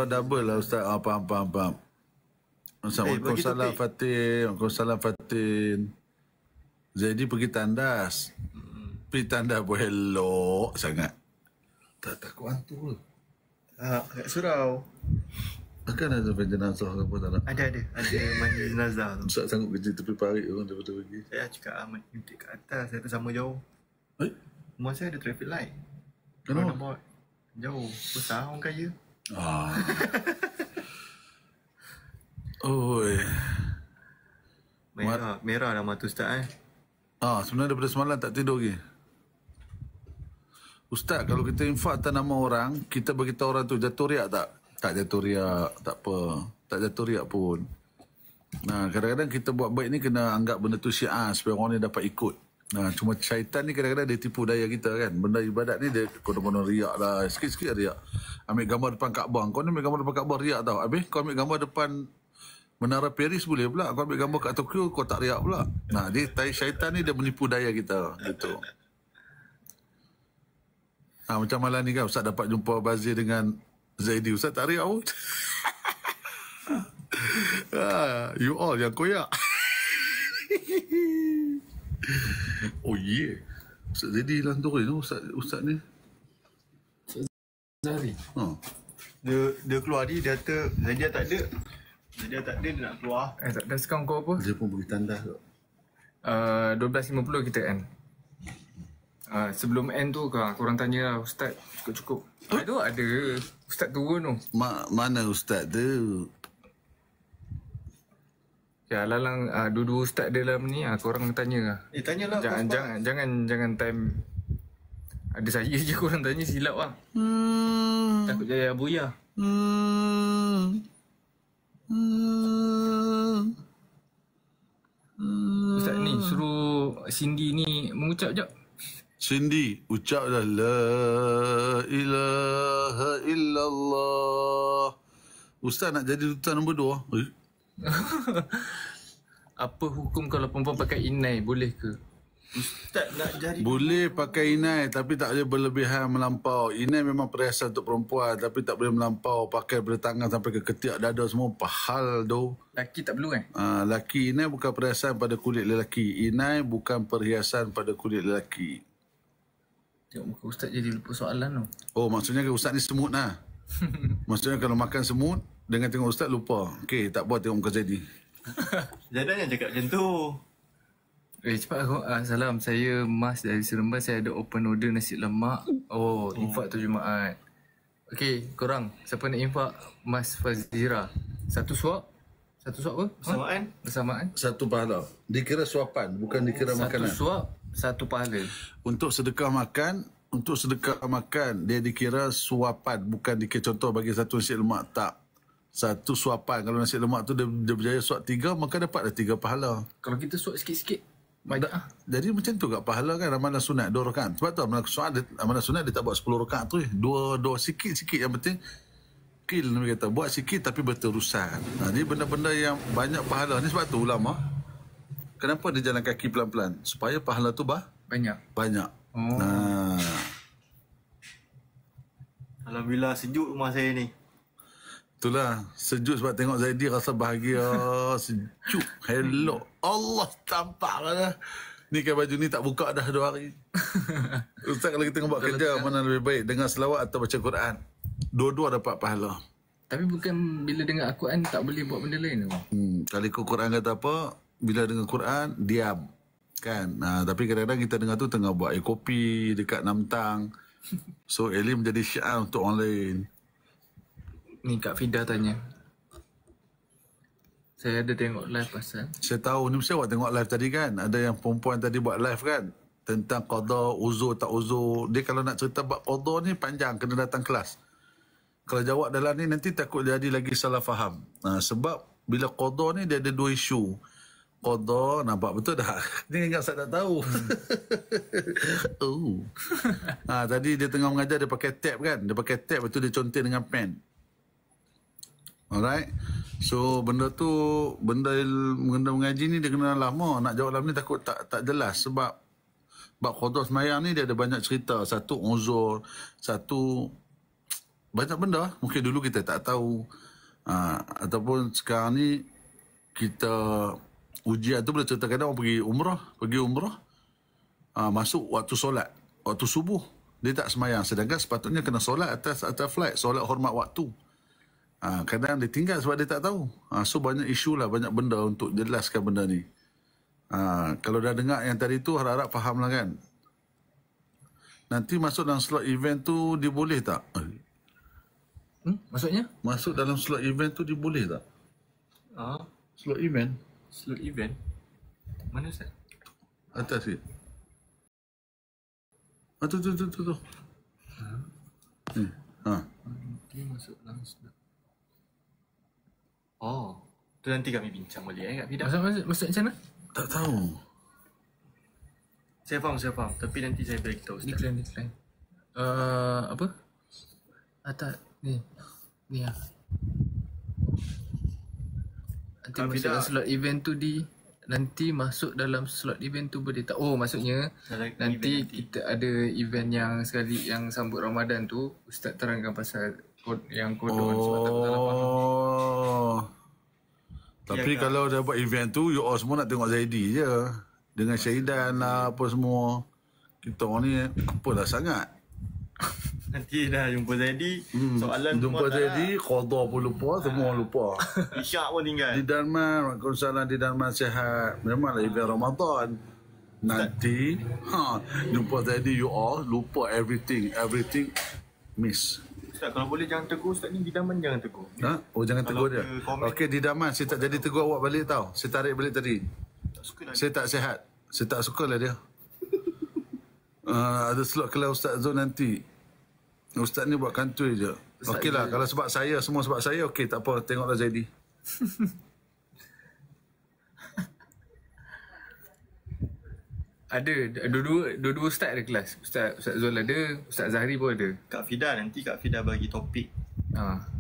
double lah Ustaz. Faham. Waalaikumsalam Fatin. Waalaikumsalam Fatin. Zaidi pergi tandas. Pergi tandas pun elok sangat. Tak takut hantu ke? Kat surau. Akan ada jenazah ke apa tak nak? Ada mandi jenazah tu. Ustaz sanggup kerja tepi parit orang daripada pergi. Saya cakap nanti kat atas, saya sama jauh. Rumah saya ada traffic light. Kenapa? Buat jauh. Besar orang kaya. Oi. Merah dah mata Ustaz Sebenarnya daripada semalam tak tidur lagi. Ustaz, kalau kita infak atas nama orang, kita beritahu orang tu jatuh riak tak? Tak jatuh riak, tak apa. Tak jatuh riak pun. Nah, kadang-kadang kita buat baik ni kena anggap benda tu syiar supaya orang ni dapat ikut. Nah, cuma syaitan ni kadang-kadang dia tipu daya kita kan. Benda ibadat ni dia konon-konon riak lah. Sikit-sikit riak. Ambil gambar depan Kaabah. Kau ni ambil gambar depan Kaabah riak tau. Habis kau ambil gambar depan Menara Paris boleh pula. Kau ambil gambar kat Tokyo kau tak riak pula. Nah, dia syaitan ni dia menipu daya kita. Gitu. Macam malam ni kan Ustaz dapat jumpa Bazir dengan Zaidi. Ustaz tak riak pun. You all yang koyak. Oh yeah. Ustaz Zaidi hilang turun tu Ustaz ni. Zari. Dia keluar dia kata Zaidi tak ada. Zaidi tak ada, dia nak keluar. Tak ada sekarang kau apa? Dia pun pergi tandas tu. 12.50 kita end. Sebelum end tu korang tanya lah Ustaz cukup-cukup. Itu ada Ustaz turun tu. Mana Ustaz tu? Ya lalang dua-dua Ustaz dalam ni korang tanya lah. Tanyalah. Jangan time ada saya je korang tanya silap lah. Takut jaya buya. Ustaz ni suruh Cindy ni mengucap jap. Cindy, ucap dah la ilaha illallah. Ustaz nak jadi duta nombor 2. Apa hukum kalau perempuan pakai inai, boleh ke? Ustaz nak jadi. Boleh pakai inai tapi tak boleh berlebihan melampau. Inai memang perhiasan untuk perempuan tapi tak boleh melampau. Pakai dari tangan sampai ke ketiak dada semua pahal tu. Laki tak perlu kan? Laki inai bukan perhiasan pada kulit lelaki. Inai bukan perhiasan pada kulit lelaki. Tengok muka Ustaz jadi lupa soalan tu. Oh, maksudnya Ustaz ni semut lah. Maksudnya kalau makan semut dengan tengok Ustaz lupa. Okey, tak buat tengok muka jadi. Jangan cakap macam tu. Cepat aku. Salam, saya Mas dari Seremban. Saya ada open order nasi lemak. Infak tu Jumaat. Okey, korang siapa nak infak? Mas Fazira. Satu suap apa? Bersamaan. Satu pahala. Dikira suapan, bukan dikira makanan. Satu suap, satu pahala. Untuk sedekah makan, dia dikira suapan, bukan dikira contoh bagi satu nasi lemak, tak. Satu suapan. Kalau nasi lemak tu dia berjaya suap 3, maka dapatlah 3 pahala. Kalau kita suap sikit-sikit, banyak jadi macam tu kat pahala kan. Ramalan sunat 2 rakaat. Sebab tu ramalan sunat dia tak buat 10 rakaat tu. Dua sikit-sikit yang penting. Nabi kata buat sikit tapi berterusan. Ni benda-benda yang banyak pahala ni. Sebab tu ulama kenapa dia jalan kaki pelan-pelan, supaya pahala tu banyak. Alhamdulillah sejuk rumah saya ni. Itulah sejuk sebab tengok Zaidi rasa bahagia. Sejuk. Hello Allah tampak lah. Ni kan baju ni tak buka dah 2 hari. Ustaz kalau kita buat kerja mana lebih baik, dengar selawat atau baca Quran? Dua-dua dapat pahala. Tapi bukan bila dengar Al-Quran tak boleh buat benda lain tu. Kalau ikut Quran kata apa, bila dengar Quran diam kan. Tapi kadang-kadang kita dengar tu tengah buat air kopi dekat Namtang. So Elim menjadi syiar untuk orang lain. Ni Kak Fida tanya, saya ada tengok live pasal. Saya tahu ni mesti awak tengok live tadi kan. Ada yang perempuan tadi buat live kan, tentang qada, uzur tak uzur. Dia kalau nak cerita bab qada ni panjang, kena datang kelas. Kalau jawab dalam ni nanti takut jadi lagi salah faham. Sebab bila qada ni dia ada 2 isu. Qada, nampak betul dah? Ni ingat saya tak tahu. Tadi dia tengah mengajar, dia pakai tab kan. Dia pakai tab, lepas tu dia conteng dengan pen. Alright. So benda tu, benda mengaji ni dia kena lama. Nak jawab dalam ni takut tak jelas. Sebab bab qada semayang ni dia ada banyak cerita. Satu uzur, satu banyak benda. Mungkin dulu kita tak tahu. Ataupun sekarang ni kita ujian tu boleh cerita kadang orang pergi umrah. Masuk waktu solat, waktu subuh dia tak semayang, sedangkan sepatutnya kena solat atas flight, solat hormat waktu. Kadang dia tinggal sebab dia tak tahu. So banyak isu lah, banyak benda untuk jelaskan benda ni. Kalau dah dengar yang tadi tu, harap-harap faham lah kan. Nanti masuk dalam slot event tu dia boleh tak? Maksudnya? Masuk dalam slot event tu dia boleh tak? Slot event? Slot event? Mana Ustaz? Atas ni. Tu. Dia masuk dalam slot. Tu nanti kami bincang balik Kak Fida. Maksud macam mana? Tak tahu. Saya faham. Tapi nanti saya beritahu Ustaz. Decline. Apa? Tak. Ni lah. Nanti Kak masuk Fida. dalam slot event tu nanti masuk dalam slot event tu boleh tak? Maksudnya nanti kita ada event yang sekali yang sambut Ramadan tu, Ustaz terangkan pasal yang kodon sebab tak salah faham. Tapi kalau dah buat event tu, you all semua nak tengok Zaidi je. Dengan Syahidan lah, apa semua. Kita orang ni, apalah sangat. Nanti dah jumpa Zaidi, soalan Jumpa semua tak Zaidi, qadha pun lupa, semua lupa. nak. Isyak pun tinggal. Di Darman, Waalaikumsalam, di Darman sihat. Memanglah event Ramadan. Nanti, jumpa Zaidi, you all lupa everything miss. Ustaz, kalau boleh jangan tegur Ustaz ni, bidaman jangan tegur. Jangan tegur dia. ke komen- Okey, di Darman, saya tak jadi tegur awak balik tau. Saya tarik balik tadi. Tak suka lah. Saya tak sihat. Saya tak suka lah dia. Ada slot kelas Ustaz Zul nanti. Ustaz ni buat kantoi je. Okey lah. Kalau sebab saya, semua sebab saya, okey tak apa. Tengoklah Zaidi. Ada dua ustaz ada kelas. Ustaz Zul ada, Ustaz Zahri pun ada. Kak Fida, nanti Kak Fida bagi topik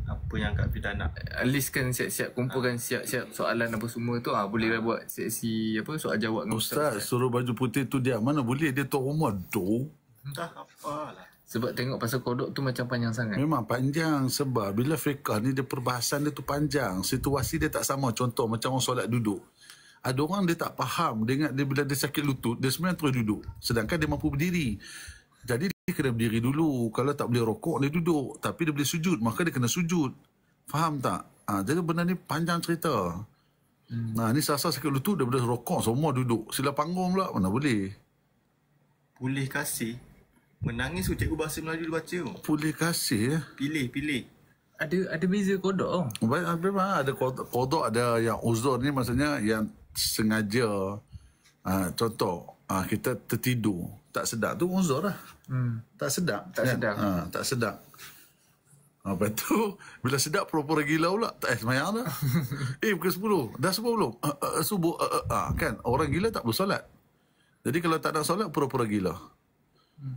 apa yang Kak Fida nak. Listkan siap-siap, kumpulkan siap-siap soalan apa semua tu. Boleh lah buat sesi soal jawab dengan Ustaz suruh baju putih tu dia. Mana boleh dia tu rumah tu. Tak apalah. Sebab tengok pasal kodok tu macam panjang sangat. Memang panjang sebab bila fiqah ni dia perbahasan dia tu panjang. Situasi dia tak sama. Contoh macam orang solat duduk. Ada orang dia tak faham. Dia ingat dia bila dia sakit lutut, dia sebenarnya terus duduk. Sedangkan dia mampu berdiri. Jadi dia kena berdiri dulu. Kalau tak boleh rokok, dia duduk. Tapi dia boleh sujud, maka dia kena sujud. Faham tak? Jadi benda ni panjang cerita. Ni sasar sakit lutut, dia boleh rokok, semua duduk. Sila panggung pula, mana boleh. Boleh kasih. Menangis tu cikgu bahasa Melayu dia baca. Boleh kasih. Pilih. Ada beza kodok tau. Memang ada kodok, ada yang uzur ni maksudnya yang sengaja. Contoh, kita tertidur. Tak sedap tu uzur lah. Tak sedap. Tak sedap. Lepas tu, bila sedap pura-pura gila pula. Tak semayang dah. Pukul 10. Dah subuh belum? Subuh. Kan, orang gila tak boleh solat. Jadi kalau tak nak solat, pura-pura gila.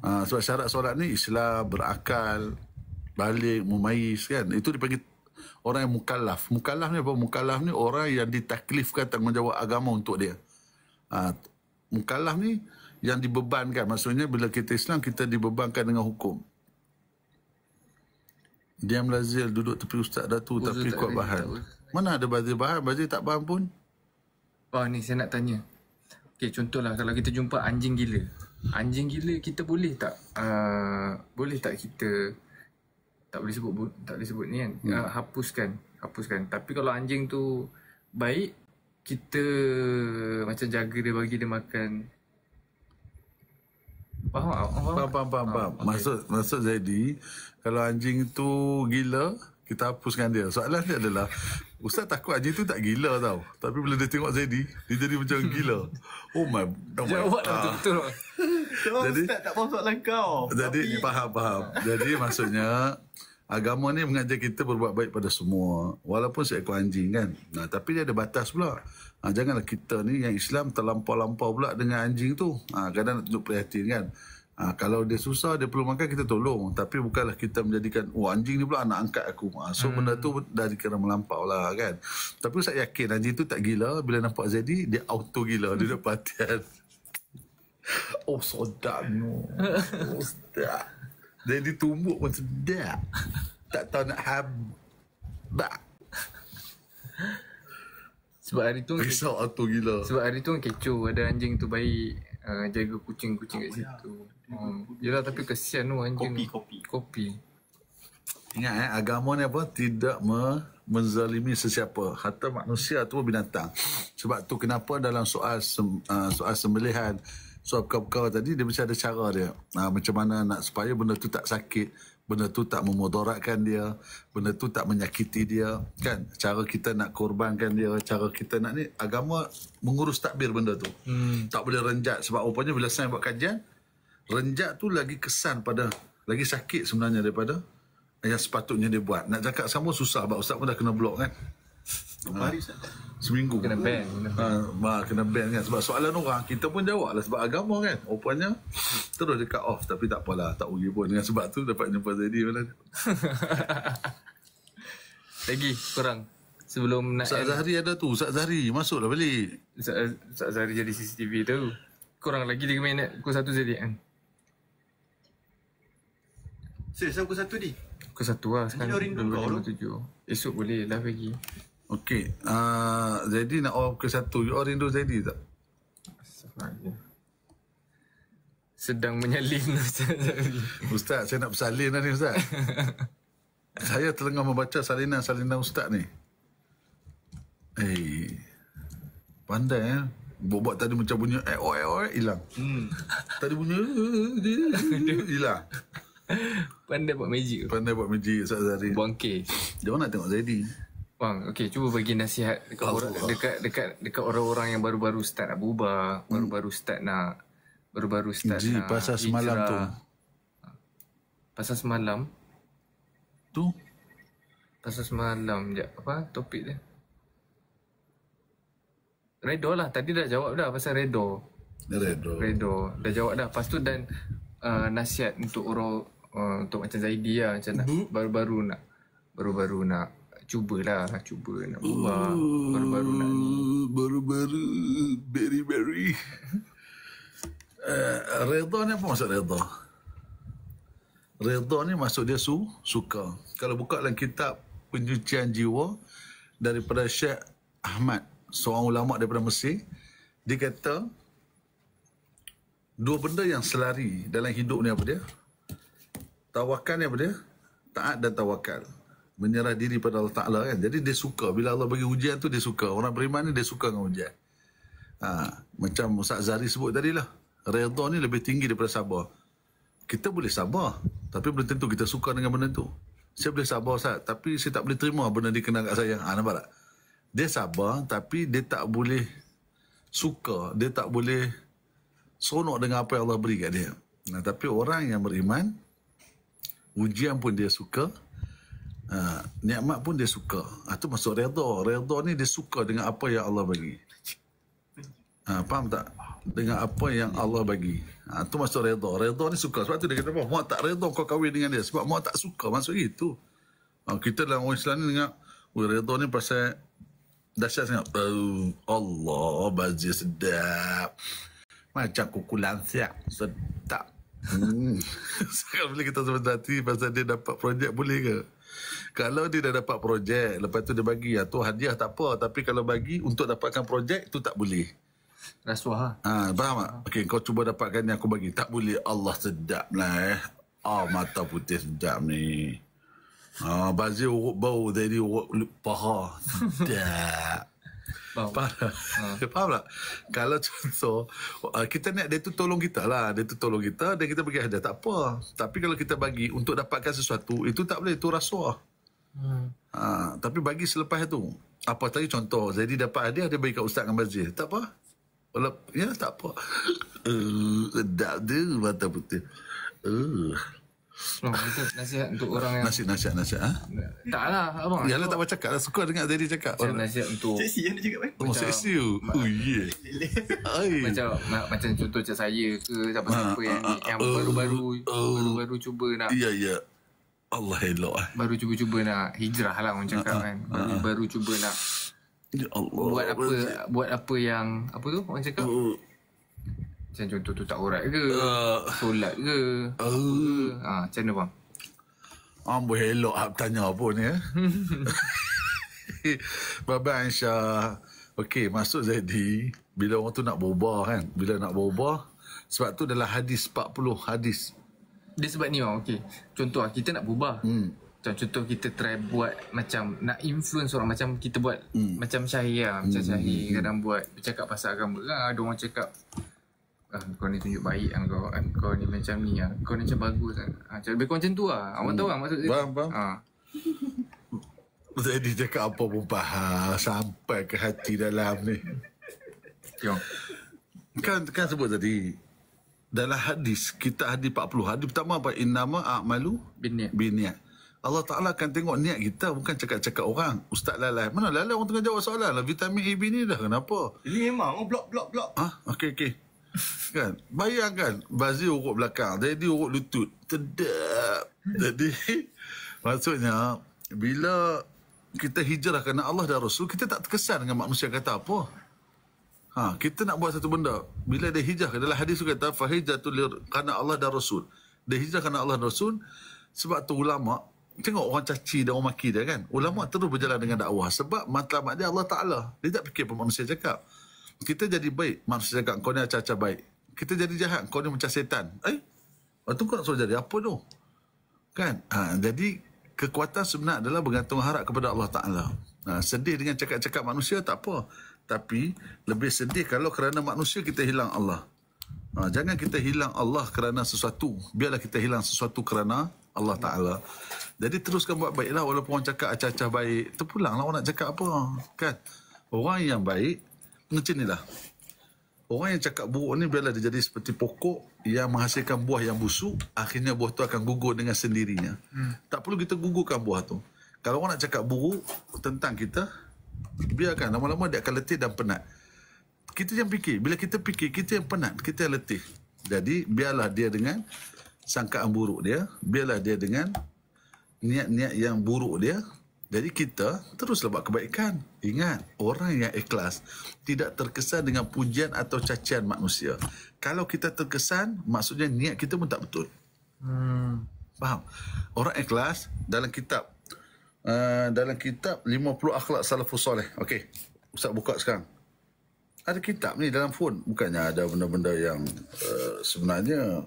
Sebab syarat solat ni Islam, berakal, balik, mumayyiz kan. Itu dipanggil orang yang mukallaf. Mukallaf ni apa? Mukallaf ni orang yang ditaklifkan tanggungjawab agama untuk dia. Mukallaf ni yang dibebankan. Maksudnya bila kita Islam, kita dibebankan dengan hukum. Diam lazil duduk tepi ustaz Datu tapi kuat bahan. Mana ada bazir bahan? Bazir tak bahan pun. Ni saya nak tanya. Okay, contohlah kalau kita jumpa anjing gila. Anjing gila kita boleh tak kita tak boleh sebut ni kan. Hapuskan. Tapi kalau anjing tu baik, kita macam jaga dia, bagi dia makan. Faham. Okay. Maksud jadi kalau anjing tu gila, kita hapuskan dia. Soalan dia adalah Ustaz takut anjing tu tak gila tau. Tapi bila dia tengok Zaidi, dia jadi macam gila. Oh my. Jawab lah betul-betul. Jadi Ustaz tak faham soalan kau. Jadi faham. Jadi maksudnya agama ni mengajar kita berbuat baik pada semua. Walaupun seekor anjing kan. Tapi dia ada batas pula. Janganlah kita ni yang Islam terlampau-lampau pula dengan anjing tu. Kadang nak tunjuk perhatian kan. Kalau dia susah, dia perlu makan, kita tolong. Tapi bukanlah kita menjadikan, anjing ni pula anak angkat aku. So benda tu dah dikira melampau lah kan. Tapi saya yakin anjing tu tak gila. Bila nampak Zaidi, dia auto gila. Dia dapat perhatian. sedap no. Sedap. Zaidi tumbuk pun sedap. Tak tahu nak habak. Sebab hari tu Risau auto gila. Sebab hari tu kan kecoh. Ada anjing tu baik, jaga kucing-kucing kat situ. Yelah, tapi kesian tu anjing. Kopi. Ingat agama ni apa? Tidak menzalimi sesiapa. Hatta manusia tu pun binatang. Sebab tu kenapa dalam soal sembelihan, soal perkara-perkara tadi, dia mesti ada cara dia. Macam mana nak supaya benda tu tak sakit, benda tu tak memudaratkan dia, benda tu tak menyakiti dia, kan? Cara kita nak korbankan dia, cara kita nak ni, agama mengurus takbir benda tu. Tak boleh renjat. Sebab rupanya bila saya buat kajian, renjat tu lagi kesan pada, lagi sakit sebenarnya daripada yang sepatutnya dia buat. Nak cakap sama susah, sebab Ustaz pun dah kena blok kan. Hari Ustaz. Seminggu. Kena ban. Kena ban kan. Sebab soalan orang, kita pun jawab lah sebab agama kan. Rupanya terus dia cut off. Tapi tak apalah, tak rugi pun. Dengan sebab tu dapat jumpa Zaidi mana. Lagi korang sebelum nak Ustaz Zahri ada tu. Ustaz Zahri masuklah balik. Ustaz Zahri jadi CCTV tu. Korang lagi 3 minit. Pukul 1 jadi kan. Saya pukul 1 ni. Pukul 1 lah sekarang. Ini rindu kau tu. 7. Esok boleh lah pagi. Okey. Zaidi nak orang pukul 1. You all rindu Zaidi tak? Sedang menyalin Ustaz Zahri. Ustaz, saya nak bersalin lah ni Ustaz. Saya terlengah membaca salinan Ustaz ni. Pandai buat tadi macam bunyi hilang. Tadi bunyi hilang. Pandai buat magic. Pandai buat magic Ustaz Zahri. Buang kes. Dia orang nak tengok Zaidi. Bang, okey, cuba bagi nasihat dekat orang, dekat orang-orang yang baru-baru start nak berubah, baru-baru start nak pasal semalam tu. Pasal semalam Tu Pasal semalam je. Apa topik dia? Redha lah. Tadi dah jawab dah pasal redha. Redha. Dah jawab dah. Lepas tu dan nasihat untuk orang, untuk macam Zaidi lah. Macam nak baru-baru nak cuba nak ubah. Baru-baru nak ni. Baru-baru very redha ni apa maksud redha? Redha ni maksud dia suka. Kalau buka dalam kitab Pencucian Jiwa daripada Syekh Ahmad, seorang ulama daripada Mesir, dia kata dua benda yang selari dalam hidup ni apa dia? Tawakal ni apa dia? Taat dan tawakal. Menyerah diri pada Allah Ta'ala kan. Jadi dia suka. Bila Allah bagi ujian tu dia suka. Orang beriman ni dia suka dengan ujian. Macam Ustaz Zahri sebut tadi lah. Redha ni lebih tinggi daripada sabar. Kita boleh sabar, tapi belum tentu kita suka dengan benda tu. Saya boleh sabar Ustaz, tapi saya tak boleh terima benda dia kena kat saya. Nampak tak? Dia sabar, tapi dia tak boleh suka. Dia tak boleh seronok dengan apa yang Allah beri kat dia. Tapi orang yang beriman, ujian pun dia suka, nikmat pun dia suka. Itu maksud redha. Redha ni dia suka dengan apa yang Allah bagi. Faham tak? Dengan apa yang Allah bagi. Itu maksud redha. Redha ni suka. Sebab tu dia kata apa? Muak tak redha kau kahwin dengan dia. Sebab muak tak suka. Maksud itu. Kita dalam orang Islam ni dengar, redha ni pasal dahsyat sangat. Allah bazir sedap. Macam kuku lansiak. Sedap. Sekarang bila kita sebut hati pasal dia dapat projek, boleh ke? Kalau dia dah dapat projek, lepas tu dia bagi, tu hadiah tak apa. Tapi kalau bagi untuk dapatkan projek, tu tak boleh. Rasuah faham tak? Okey, kau cuba dapatkan yang aku bagi. Tak boleh. Allah sedap lah mata putih sedap ni. Bazir urut bau, jadi urut paha. Sedap. Faham tak? Kalau contoh kita nak dia tu tolong kita lah. Dia tu tolong kita dan kita bagi hadiah, tak apa. Tapi kalau kita bagi untuk dapatkan sesuatu, itu tak boleh. Itu rasuah. Tapi bagi selepas tu. Apa tadi contoh, jadi dapat hadiah, dia bagi kat Ustaz dengan Bazir, tak apa. Ya, tak apa. Sedap dia mata putih. Nasihat untuk orang yang Nasihat tak lah abang. Yalah, tak apa cakap lah. Suka dengar Zaidi cakap. Nasihat untuk Seksi yang dia cakap kan? seksi. Macam contoh macam saya ke siapa-siapa yang baru cuba nak. Ya. Allah elok. Baru cuba-cuba nak hijrah lah orang cakap kan. Baru cuba nak Ya Allah. buat apa yang apa tu orang cakap. Macam contoh tu tak urat ke, solat ke, macam mana bang? Ambo elok tanya pun ya. Baba Aisyah. Okey, maksud jadi bila orang tu nak berubah kan. Bila nak berubah, sebab tu dalam hadis 40 hadis. Dia sebab ni okey. Contoh kita nak berubah. Contoh kita try buat macam nak influence orang, macam kita buat macam Syahir lah. Macam Syahir kadang buat bercakap pasal agama kan. Ada orang cakap kau ni tunjuk baik kan, kau ni macam ni lah, kau ni macam bagus kan. Lebih kurang macam tu lah. Awak tahu lah maksud dia. Faham. Jadi cakap apa pun faham sampai ke hati dalam ni. Kan sebut tadi dalam hadis, kita hadis 40 hadis pertama apa? Innama a'malu biniat. Allah Ta'ala akan tengok niat kita, bukan cakap-cakap orang. Ustaz Lalai, mana Lalai orang tengah jawab soalan lah, vitamin A, B ni dah kenapa? Ini memang blok. Okey. Kan, bayangkan Bazir urut belakang, Daddy urut lutut, sedap. Jadi maksudnya bila kita hijrah kerana Allah dan Rasul, kita tak terkesan dengan manusia kata apa. Kita nak buat satu benda, bila dia hijrah, dalam hadis tu kata fahijratul kerana Allah dan Rasul. Dia hijrah kerana Allah dan Rasul. Sebab tu ulama tengok orang caci dan orang maki dia kan, ulama terus berjalan dengan dakwah sebab matlamat dia Allah Ta'ala. Dia tak fikir apa manusia cakap. Kita jadi baik, manusia cakap kau ni acah-acah baik. Kita jadi jahat, kau ni macam setan. Itu kau nak suruh jadi apa tu? Kan? Jadi kekuatan sebenar adalah bergantung harap kepada Allah Ta'ala. Sedih dengan cakap-cakap manusia tak apa, tapi lebih sedih kalau kerana manusia kita hilang Allah. Jangan kita hilang Allah kerana sesuatu, biarlah kita hilang sesuatu kerana Allah Ta'ala. Jadi teruskan buat baiklah, walaupun orang cakap acah-acah baik, terpulanglah orang nak cakap apa. Kan? Orang yang baik macam inilah. Orang yang cakap buruk ni biarlah dia jadi seperti pokok yang menghasilkan buah yang busuk, akhirnya buah tu akan gugur dengan sendirinya. Tak perlu kita gugurkan buah tu. Kalau orang nak cakap buruk tentang kita, biarkan, lama-lama dia akan letih dan penat. Kita yang fikir, bila kita fikir, kita yang penat, kita yang letih. Jadi biarlah dia dengan sangkaan buruk dia, biarlah dia dengan niat-niat yang buruk dia. Jadi kita teruslah buat kebaikan. Ingat, orang yang ikhlas tidak terkesan dengan pujian atau cacian manusia. Kalau kita terkesan, maksudnya niat kita pun tak betul. Faham? Orang ikhlas dalam kitab 50 akhlak salafus soleh. Okey, Ustaz buka sekarang. Ada kitab ni dalam phone. Bukannya ada benda-benda yang sebenarnya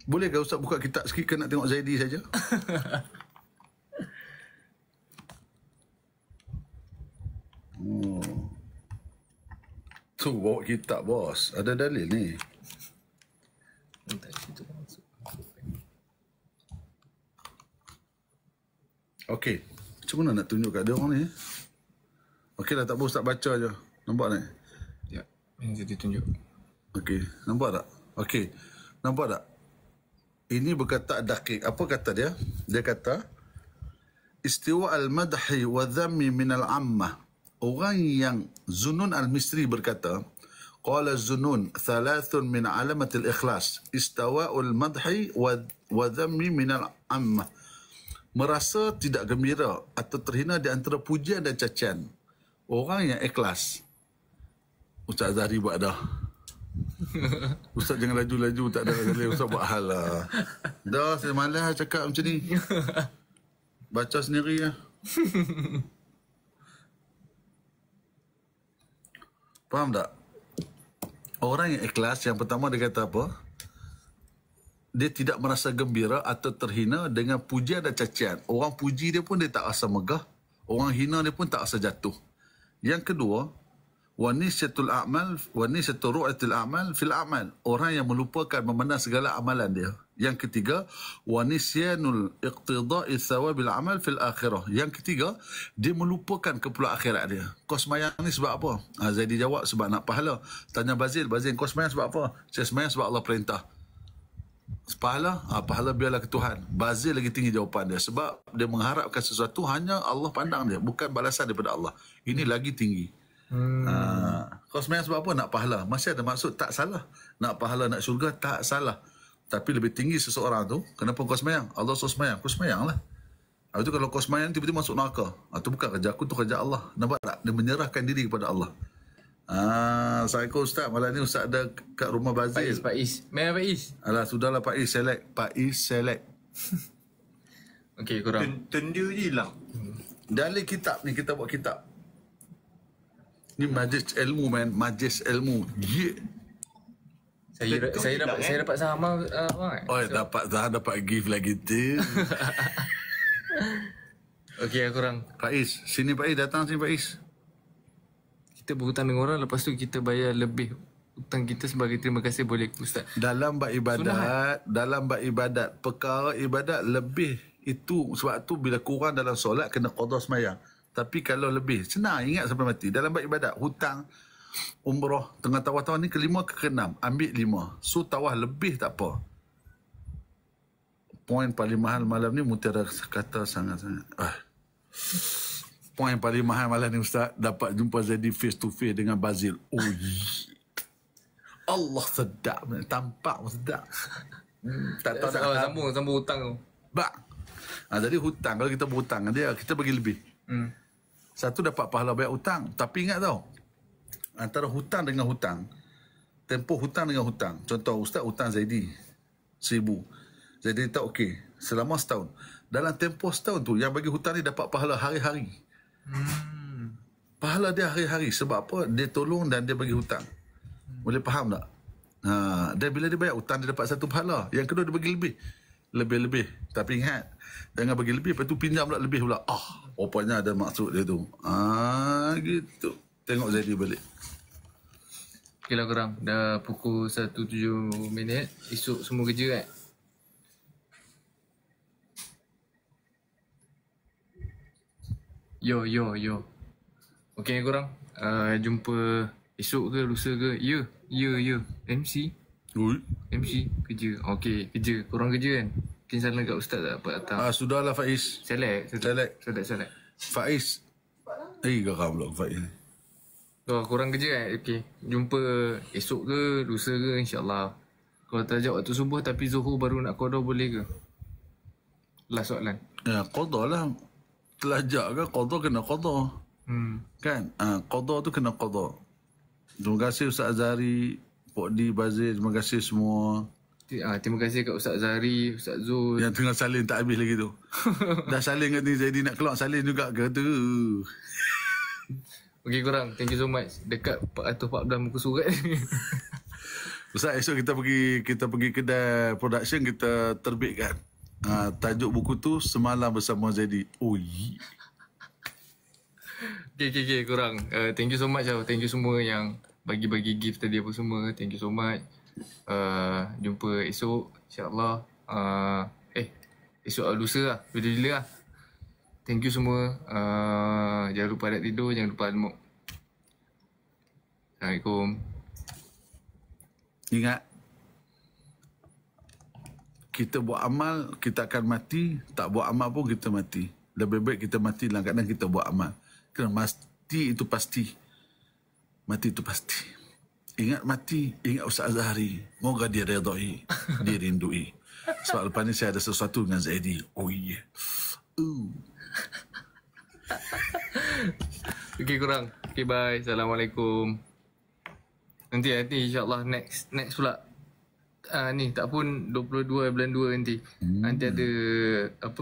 bolehkah Ustaz buka kitab sikit, nak tengok Zaidi saja? Tu bawa kitab bos. Ada dalil ni. Okey. Macam mana nak tunjuk kat dia orang ni? Okey dah, tak apa Ustaz baca je. Nampak ni? Ya, yang jadi tunjuk. Okey, nampak tak? Okey. Nampak tak? Ini berkata dakik. Apa kata dia? Dia kata istiwa al-madhi wa dhammi min al-ammah. Orang yang Zunun al-Misri berkata, qala Zunun thalathun min alamatil ikhlas, istawa'ul madhi wa dhammi min al-ammah. Merasa tidak gembira atau terhina di antara pujian dan cacian. Orang yang ikhlas. Ustaz Zahri buat dah. Ustaz jangan laju-laju, tak ada dalil. Ustaz buat hal lah. Dah, saya malas cakap macam ni. Baca sendiri lah. Faham tak? Orang yang ikhlas, yang pertama dia kata apa? Dia tidak merasa gembira atau terhina dengan pujian dan cacian. Orang puji dia pun dia tak rasa megah. Orang hina dia pun tak rasa jatuh. Yang kedua, wanisyatul a'mal, wanisyatul ru'atul a'mal fil a'mal. Orang yang melupakan memandang segala amalan dia. Yang ketiga, wanisyanul iqtida'i thawabil amal fil akhirah. Yang ketiga, dia melupakan keperluan akhirat dia. Kau semayang ni sebab apa? Zaidi jawab sebab nak pahala. Tanya Bazil, kau semayang sebab apa? Saya semayang sebab Allah perintah. Pahala? Pahala biarlah ke Tuhan. Bazil lagi tinggi jawapan dia. Sebab dia mengharapkan sesuatu hanya Allah pandang dia. Bukan balasan daripada Allah. Ini lagi tinggi. Kau semayang sebab apa? Nak pahala. Masih ada maksud, tak salah. Nak pahala, nak syurga, tak salah. Tapi lebih tinggi seseorang tu, kenapa kau semayang? Allah suruh semayang, kau semayang lah. Itu kalau kau semayang tiba-tiba masuk neraka, itu bukan kerja aku, tu kerja Allah. Nampak tak? Dia menyerahkan diri kepada Allah. Assalamualaikum Ustaz. Malam ni Ustaz ada kat rumah Bazil. Pak Is. Merah Pak Is. Alah, sudahlah Pak Is select. Pak Is select. Okey, korang. Tenda je hilang. Dalil kitab ni, kita buat kitab. Ni majlis ilmu, man. Majlis ilmu. Yeah. Saya dapat sama bang. Oh, dapat gift lagi tu. Okey, korang. Pak Is, sini Pak Is, datang sini Pak Is. Kita berhutang dengan orang, lepas tu kita bayar lebih hutang kita sebagai terima kasih boleh Ustaz. Dalam bab ibadat, perkara ibadat lebih itu, sebab tu bila kurang dalam solat kena qada sembahyang. Tapi kalau lebih, senang ingat sampai mati. Dalam bab ibadat, hutang, umrah, tengah tawaf-tawaf ni kelima ke keenam, ambil 5. So tawaf lebih tak apa. Poin paling mahal malam ni Mutiara kata sangat-sangat. Poin paling mahal malam ni Ustaz, dapat jumpa Zaidi face to face dengan Bazil. Oh, Allah sedap, tampak sedap. Tak tahu nak sambung hutang tu. Jadi hutang, kalau kita berhutang dia, kita bagi lebih. Satu dapat pahala bayar hutang. Tapi ingat tau, antara hutang dengan hutang, tempoh hutang dengan hutang. Contoh Ustaz hutang Zaidi 1,000. Zaidi tak okey selama setahun. Dalam tempoh setahun tu, yang bagi hutang ni dapat pahala hari-hari. Pahala dia hari-hari. Sebab apa? Dia tolong dan dia bagi hutang. Boleh faham tak? Dan bila dia bayar hutang, dia dapat satu pahala. Yang kedua, dia bagi lebih. Lebih-lebih. Tapi ingat, jangan bagi lebih, lepas tu pinjam pula lebih pula. Rupanya ada maksud dia tu. Gitu. Tengok Zaidi balik. Okey lah korang, dah pukul 1:07. Esok semua kerja kan? Yo. Okey korang, jumpa esok ke lusa ke? Ya. MC kerja. Okey, kerja. Korang kerja kan? Mungkin salah kat Ustaz tak dapat datang. Sudahlah Faiz. Select. Faiz. Geram pula Faiz. Korang kerja kan? Okey. Jumpa esok ke lusa ke insyaAllah. Kalau terjak waktu subuh tapi Zuhur baru nak qada boleh ke? Last soalan. Qada lah. Telajak ke qada kena qada. Kan? Qada tu kena qada. Terima kasih Ustaz Azhari, Pok D, Bazil, terima kasih semua. Terima kasih kat Ustaz Zahari, Ustaz Zul. Yang tengah salin tak habis lagi tu. Dah salin kat ni, Zaidi nak keluar salin juga ke tu. Okey korang, thank you so much. Dekat 414 muka surat. Ustaz, esok kita pergi kedai production, kita terbitkan. Tajuk buku tu Semalam Bersama Zaidi. Okay, korang. Thank you so much. Thank you semua yang bagi-bagi gift tadi apa semua. Thank you so much. Jumpa esok insyaAllah. Esok lusa lah, bila lah. Thank you semua. Jangan lupa nak tidur, jangan lupa almuk. Assalamualaikum. Ingat, kita buat amal, kita akan mati. Tak buat amal pun kita mati. Lebih baik kita mati dalam keadaan kita buat amal. Kerana mati itu pasti. Mati itu pasti. Ingat mati, ingat Ustaz Azhari. Moga dia redai, dia rindui. Sebab lepas ni saya ada sesuatu dengan Zaidi. Okay korang. Okay bye. Assalamualaikum. Nanti insyaAllah next pula. Ni tak pun 22 bulan 2 nanti. Nanti ada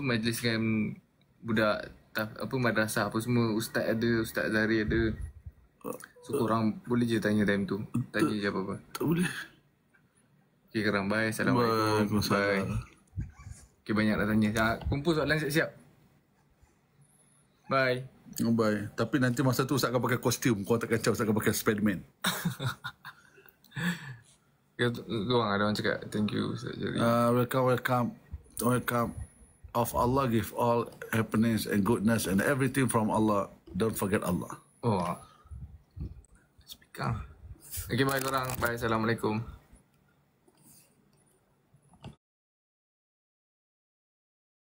majlis dengan budak madrasah apa semua. Ustaz ada, Ustaz Azhari ada. So korang boleh je tanya time tu. Tanya je apa-apa. Tak boleh. Okay korang, bye. Assalamualaikum. Bye. Okay, banyak dah tanya. Kumpul soalan siap-siap. Bye. Bye. Tapi nanti masa tu Ustaz akan pakai kostum. Kau tak kacau, Ustaz akan pakai Spiderman. Korang ada orang cakap thank you Ustaz Azhari. Welcome. Of Allah give all happiness and goodness and everything from Allah. Don't forget Allah. Speaker. Okay, bye korang. Bye. Assalamualaikum.